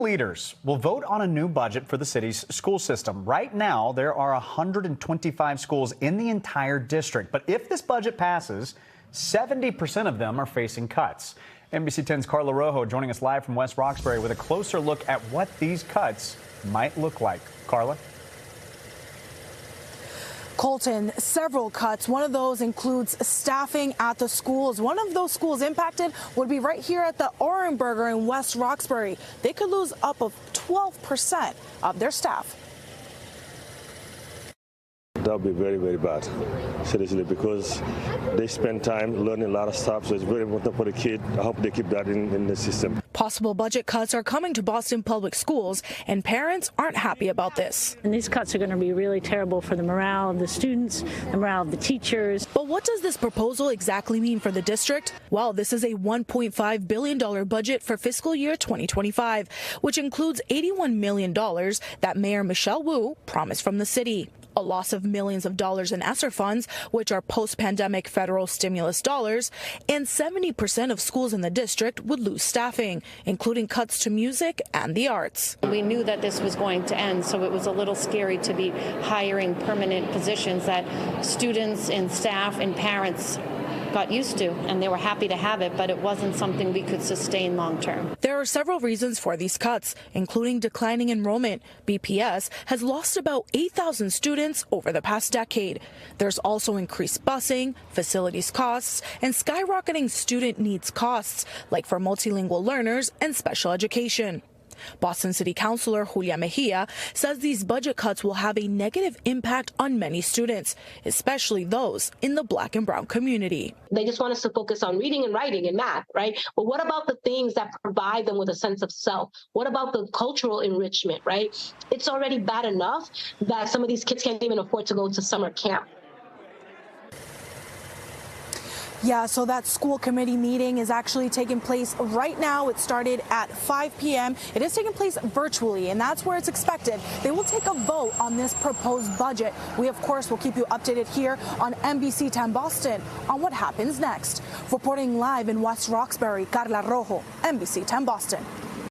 Leaders will vote on a new budget for the city's school system. Right now, there are 125 schools in the entire district. But if this budget passes, 70% of them are facing cuts. NBC 10's Carla Rojo joining us live from West Roxbury with a closer look at what these cuts might look like. Carla? Colton, several cuts. One of those includes staffing at the schools. One of those schools impacted would be right here at the Orenburger in West Roxbury. They could lose up of 12% of their staff. That would be very, very bad, seriously, because they spend time learning a lot of stuff, so it's very important for the kid. I hope they keep that in the system. Possible budget cuts are coming to Boston Public Schools, and parents aren't happy about this. And these cuts are going to be really terrible for the morale of the students, the morale of the teachers. But what does this proposal exactly mean for the district? Well, this is a $1.5 billion budget for fiscal year 2025, which includes $81 million that Mayor Michelle Wu promised from the city. A loss of millions of dollars in ESSER funds, which are post-pandemic federal stimulus dollars, and 70% of schools in the district would lose staffing, including cuts to music and the arts. We knew that this was going to end, so it was a little scary to be hiring permanent positions that students and staff and parents got used to, and they were happy to have it, but it wasn't something we could sustain long term. There are several reasons for these cuts, including declining enrollment. BPS has lost about 8,000 students over the past decade. There's also increased busing, facilities costs, and skyrocketing student needs costs, like for multilingual learners and special education. Boston City Councilor Julia Mejia says these budget cuts will have a negative impact on many students, especially those in the Black and brown community. They just want us to focus on reading and writing and math, right? But what about the things that provide them with a sense of self? What about the cultural enrichment, right? It's already bad enough that some of these kids can't even afford to go to summer camp. Yeah, so that school committee meeting is actually taking place right now. It started at 5 p.m. It is taking place virtually, and that's where it's expected. They will take a vote on this proposed budget. We, of course, will keep you updated here on NBC 10 Boston on what happens next. Reporting live in West Roxbury, Carla Rojo, NBC 10 Boston.